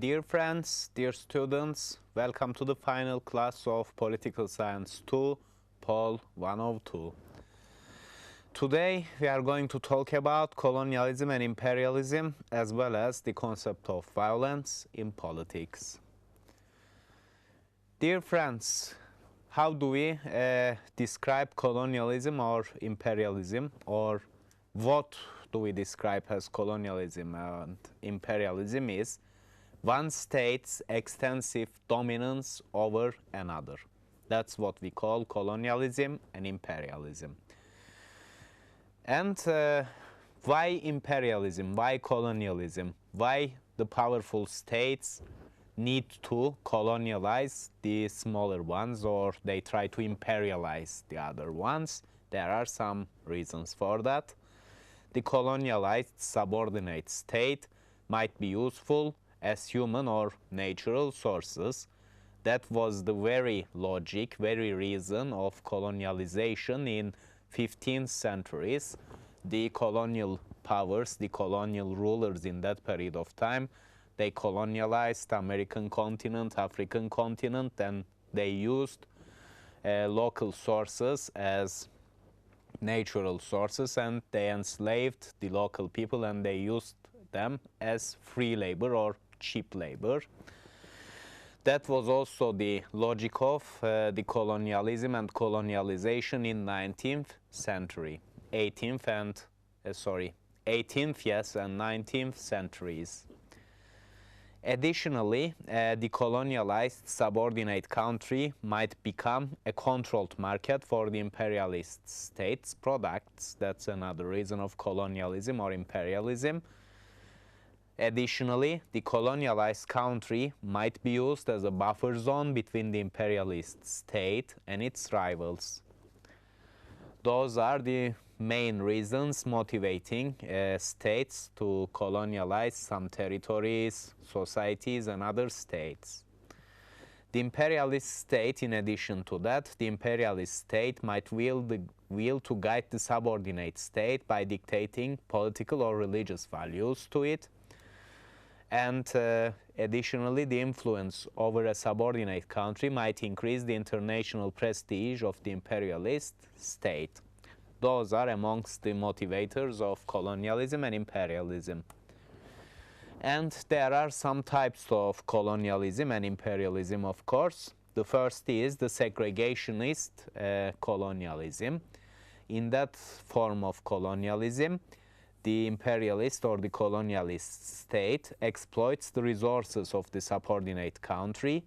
Dear friends, dear students, welcome to the final class of Political Science 2, Poll 102. Today we are going to talk about colonialism and imperialism as well as the concept of violence in politics. Dear friends, how do we describe colonialism or imperialism, or what do we describe as colonialism and imperialism is one state's extensive dominance over another. That's what we call colonialism and imperialism. And why imperialism? Why colonialism? Why the powerful states need to colonialize the smaller ones, or they try to imperialize the other ones? There are some reasons for that. The colonialized subordinate state might be useful as human or natural sources. That was the very logic, very reason of colonialization in 15th centuries. The colonial powers, the colonial rulers in that period of time, they colonialized American continent, African continent, and they used local sources as natural sources, and they enslaved the local people and they used them as free labor or cheap labor. That was also the logic of the colonialism and colonialization in 19th century, 18th and 18th, yes, and 19th centuries. Additionally, the colonialized subordinate country might become a controlled market for the imperialist states' products. That's another reason of colonialism or imperialism. Additionally, the colonialized country might be used as a buffer zone between the imperialist state and its rivals. Those are the main reasons motivating states to colonialize some territories, societies, and other states. The imperialist state, in addition to that, the imperialist state might will to guide the subordinate state by dictating political or religious values to it. And additionally, the influence over a subordinate country might increase the international prestige of the imperialist state. Those are amongst the motivators of colonialism and imperialism. And there are some types of colonialism and imperialism, of course. The first is the segregationist colonialism. In that form of colonialism, the imperialist or the colonialist state exploits the resources of the subordinate country,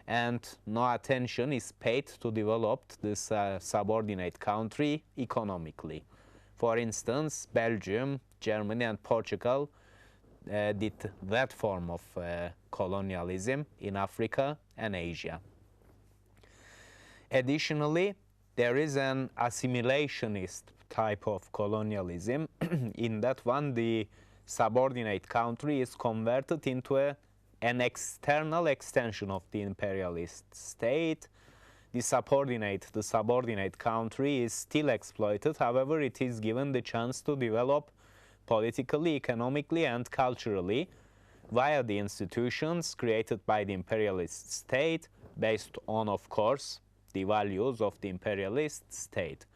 and no attention is paid to develop this subordinate country economically. For instance, Belgium, Germany, and Portugal did that form of colonialism in Africa and Asia. Additionally, there is an assimilationist type of colonialism. In that one, the subordinate country is converted into an external extension of the imperialist state. The subordinate country is still exploited. However, it is given the chance to develop politically, economically, and culturally via the institutions created by the imperialist state, based on, of course, the values of the imperialist state.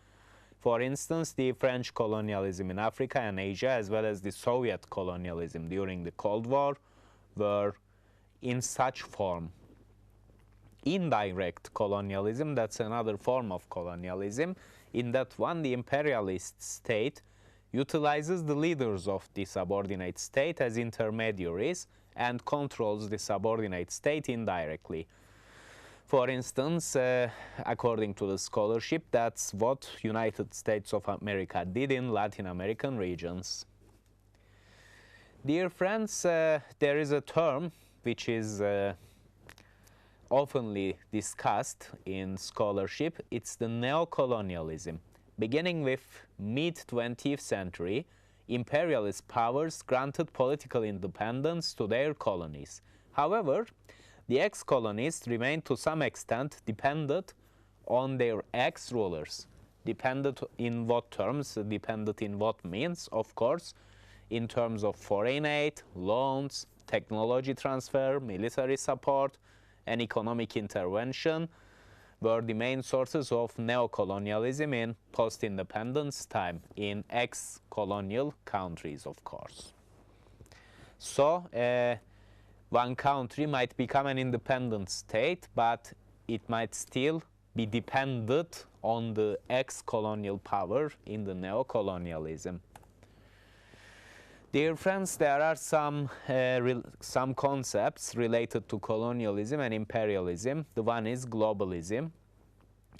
For instance, the French colonialism in Africa and Asia, as well as the Soviet colonialism during the Cold War, were in such form. Indirect colonialism, that's another form of colonialism. In that one, the imperialist state utilizes the leaders of the subordinate state as intermediaries and controls the subordinate state indirectly. For instance, according to the scholarship, that's what United States of America did in Latin American regions. Dear friends, there is a term which is oftenly discussed in scholarship. It's the neocolonialism. Beginning with mid-20th century, imperialist powers granted political independence to their colonies. However, the ex-colonists remained to some extent dependent on their ex-rulers. Dependent in what terms? Dependent in what means? Of course, in terms of foreign aid, loans, technology transfer, military support, and economic intervention were the main sources of neocolonialism in post-independence time in ex-colonial countries, of course. So, one country might become an independent state, but it might still be dependent on the ex-colonial power in the neocolonialism. Dear friends, there are some concepts related to colonialism and imperialism. The one is globalism,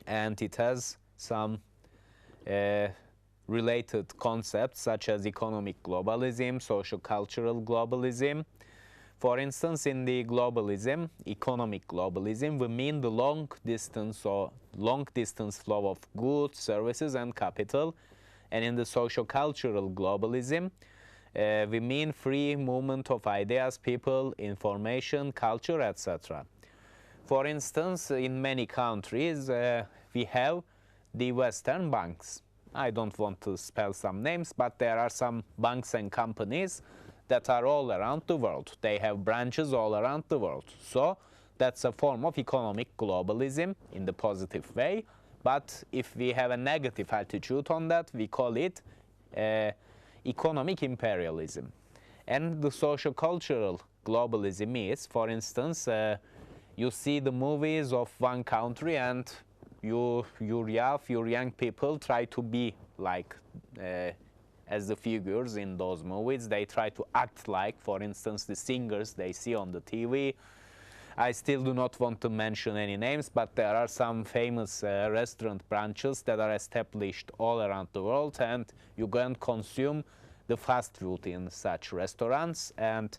and it has some related concepts such as economic globalism, social-cultural globalism. For instance, in the globalism, economic globalism, we mean the long-distance flow of goods, services, and capital. And in the social-cultural globalism, we mean free movement of ideas, people, information, culture, etc. For instance, in many countries, we have the Western banks. I don't want to spell some names, but there are some banks and companies that are all around the world. They have branches all around the world. So that's a form of economic globalism in the positive way. But if we have a negative attitude on that, we call it economic imperialism. And the social-cultural globalism is, for instance, you see the movies of one country and your young people try to be like as the figures in those movies. They try to act like, for instance, the singers they see on the TV. I still do not want to mention any names, but there are some famous restaurant branches that are established all around the world, and you go and consume the fast food in such restaurants. And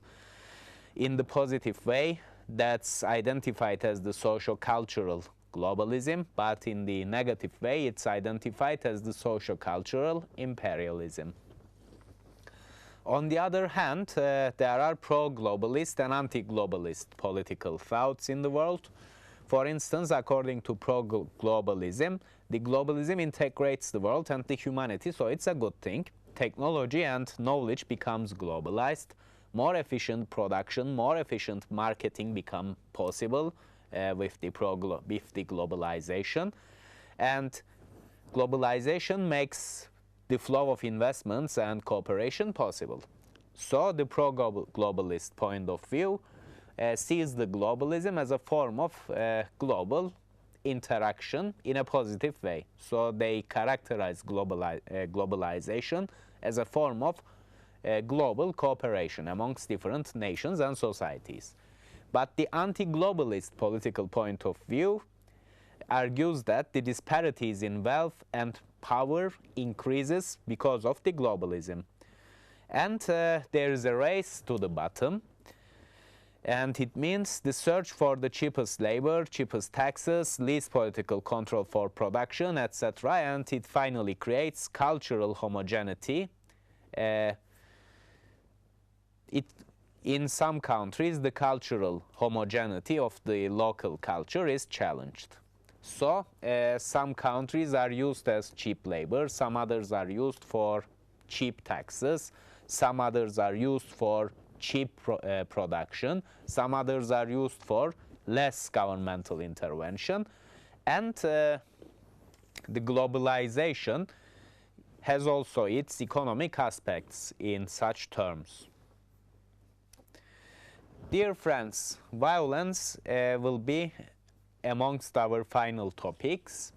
in the positive way, that's identified as the social-cultural globalism, but in the negative way, it's identified as the social-cultural imperialism. On the other hand, there are pro-globalist and anti-globalist political thoughts in the world. For instance, according to pro-globalism, the globalism integrates the world and the humanity, so it's a good thing. Technology and knowledge becomes globalized. More efficient production, more efficient marketing become possible with the globalization. And globalization makes the flow of investments and cooperation possible. So the pro-globalist point of view sees the globalism as a form of global interaction in a positive way. So they characterize globalization as a form of global cooperation amongst different nations and societies. But the anti-globalist political point of view argues that the disparities in wealth and power increases because of the globalism. And there is a race to the bottom. And it means the search for the cheapest labor, cheapest taxes, least political control for production, etc. And it finally creates cultural homogeneity. In some countries, the cultural homogeneity of the local culture is challenged. So some countries are used as cheap labor, some others are used for cheap taxes, some others are used for cheap production, some others are used for less governmental intervention. And the globalization has also its economic aspects in such terms. Dear friends, violence will be amongst our final topics.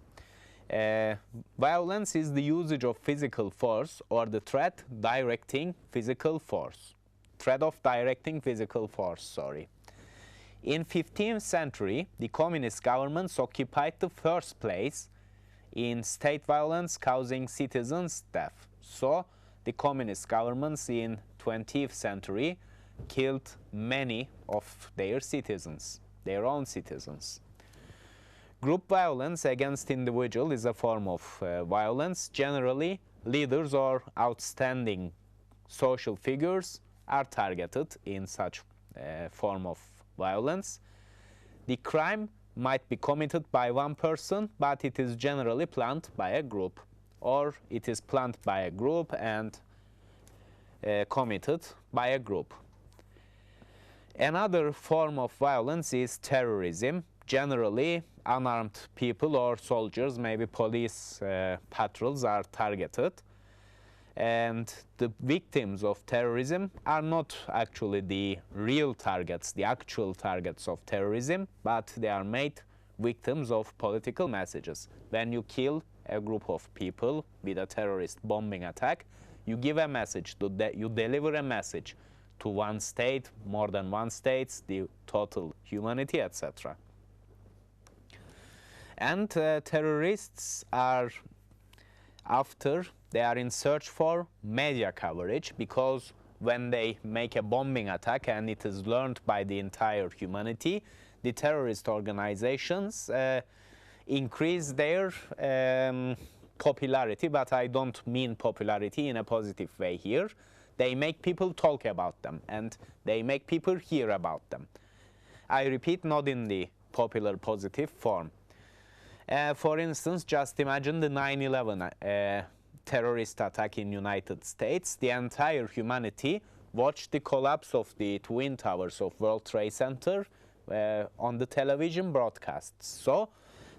Violence is the usage of physical force or the threat directing physical force. Threat of directing physical force, sorry. In 15th century, the communist governments occupied the first place in state violence causing citizens' death. So, the communist governments in 20th century killed many of their citizens, their own citizens. Group violence against individual is a form of violence. Generally, leaders or outstanding social figures are targeted in such form of violence. The crime might be committed by one person, but it is generally planned by a group, or it is planned by a group and committed by a group. Another form of violence is terrorism. Generally, unarmed people or soldiers, maybe police patrols, are targeted. And the victims of terrorism are not actually the real targets, the actual targets of terrorism, but they are made victims of political messages. When you kill a group of people with a terrorist bombing attack, you give a message, you deliver a message to one state, more than one state, the total humanity, etc. And terrorists are they are in search for media coverage, because when they make a bombing attack and it is learned by the entire humanity, the terrorist organizations increase their popularity, but I don't mean popularity in a positive way here. They make people talk about them and they make people hear about them. I repeat, not in the popular positive form. For instance, just imagine the 9/11 terrorist attack in United States. The entire humanity watched the collapse of the Twin Towers of World Trade Center on the television broadcasts. So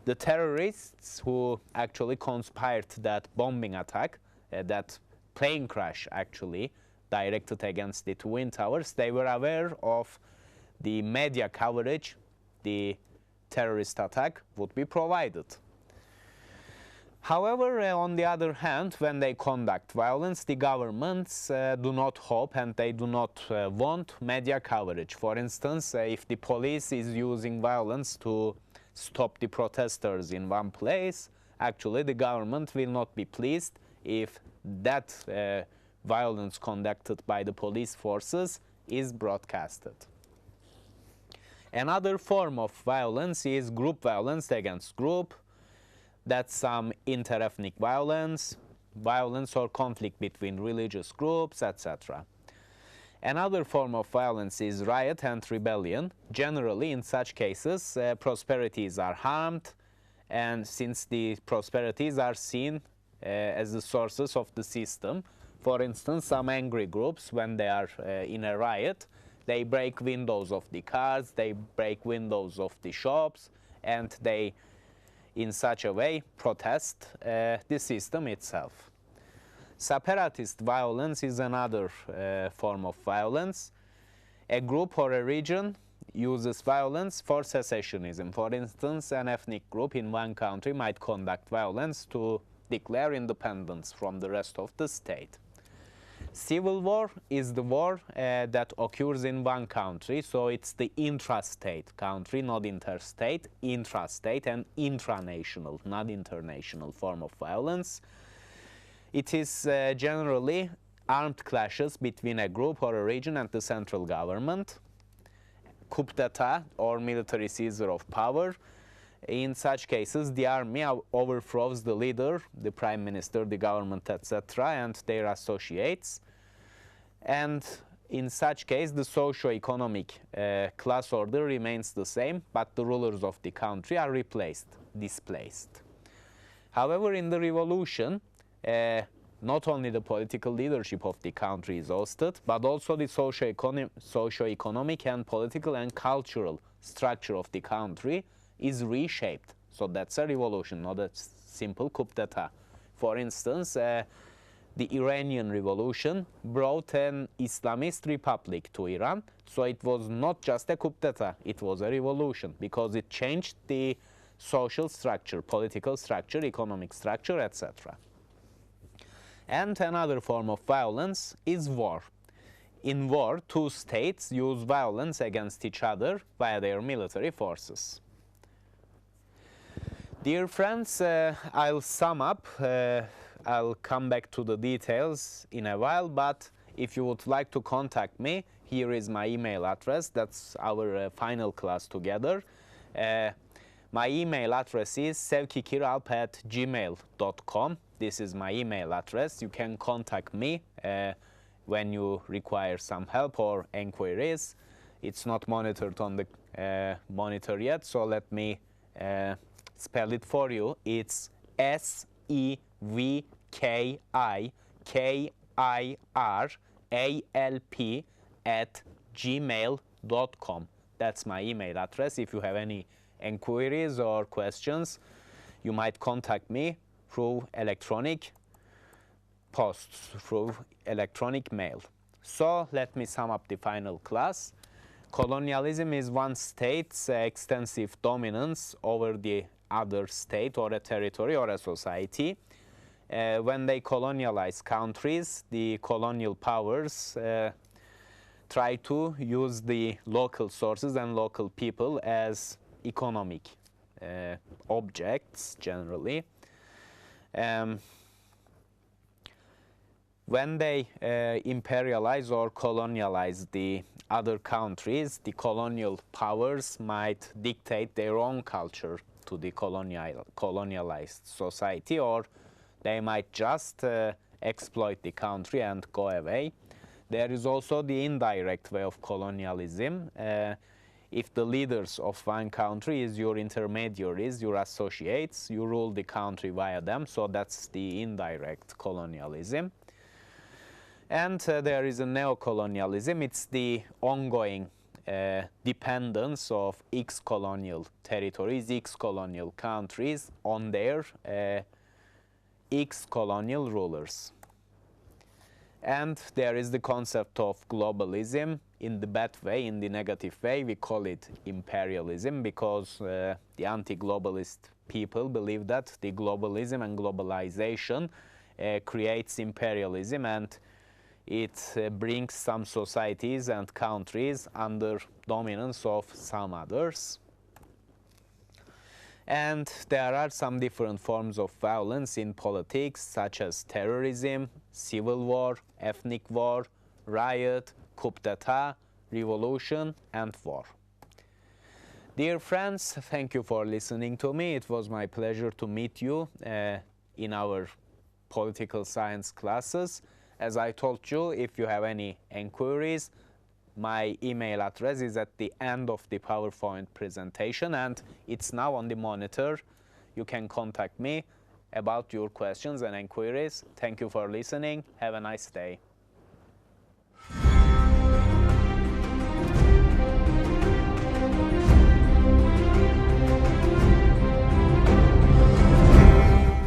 the terrorists who actually conspired that bombing attack, that plane crash actually directed against the Twin Towers, they were aware of the media coverage the terrorist attack would be provided. However, on the other hand, when they conduct violence, the governments do not hope and they do not want media coverage. For instance, if the police is using violence to stop the protesters in one place, actually the government will not be pleased if that violence conducted by the police forces is broadcasted. Another form of violence is group violence against group. That's some inter-ethnic violence, violence or conflict between religious groups, etc. Another form of violence is riot and rebellion. Generally, in such cases, prosperities are harmed, and since the prosperities are seen as the sources of the system, for instance, some angry groups, when they are in a riot, they break windows of the cars, they break windows of the shops, and they, in such a way, protest the system itself. Separatist violence is another form of violence. A group or a region uses violence for secessionism. For instance, an ethnic group in one country might conduct violence to declare independence from the rest of the state. Civil war is the war that occurs in one country, so it's the intrastate country, not interstate, intrastate and intranational, not international form of violence. It is generally armed clashes between a group or a region and the central government, coup d'etat or military seizure of power. In such cases, the army overthrows the leader, the prime minister, the government, etc., and their associates. And in such case, the socio-economic class order remains the same, but the rulers of the country are displaced. However, in the revolution, not only the political leadership of the country is ousted, but also the socio-economic and political and cultural structure of the country is reshaped. So that's a revolution, not a simple coup d'etat. For instance, the Iranian revolution brought an Islamist republic to Iran, so it was not just a coup d'etat, it was a revolution, because it changed the social structure, political structure, economic structure, etc. And another form of violence is war. In war, two states use violence against each other via their military forces. Dear friends, I'll sum up. I'll come back to the details in a while, but if you would like to contact me, here is my email address. That's our final class together. My email address is sevkikiralp@gmail.com. This is my email address. You can contact me when you require some help or inquiries. It's not monitored on the monitor yet, so let me spell it for you. It's SEVKIKIRALP@gmail.com. gmail.com. That's my email address. If you have any inquiries or questions, you might contact me through electronic posts, through electronic mail. So let me sum up the final class. Colonialism is one state's extensive dominance over the other state or a territory or a society. When they colonialize countries, the colonial powers try to use the local sources and local people as economic objects generally. When they imperialize or colonialize the other countries, the colonial powers might dictate their own culture to the colonialized society, or they might just exploit the country and go away. There is also the indirect way of colonialism. If the leaders of one country is your intermediaries, your associates, you rule the country via them, so that's the indirect colonialism. And there is a neocolonialism. It's the ongoing dependence of ex-colonial territories, ex-colonial countries on their ex-colonial rulers. And there is the concept of globalism. In the bad way, in the negative way, we call it imperialism, because the anti-globalist people believe that the globalism and globalization creates imperialism, and it brings some societies and countries under dominance of some others. And there are some different forms of violence in politics, such as terrorism, civil war, ethnic war, riot, coup d'etat, revolution, and war. Dear friends, thank you for listening to me. It was my pleasure to meet you in our political science classes. As I told you, if you have any inquiries, my email address is at the end of the PowerPoint presentation, and it's now on the monitor. You can contact me about your questions and inquiries. Thank you for listening. Have a nice day.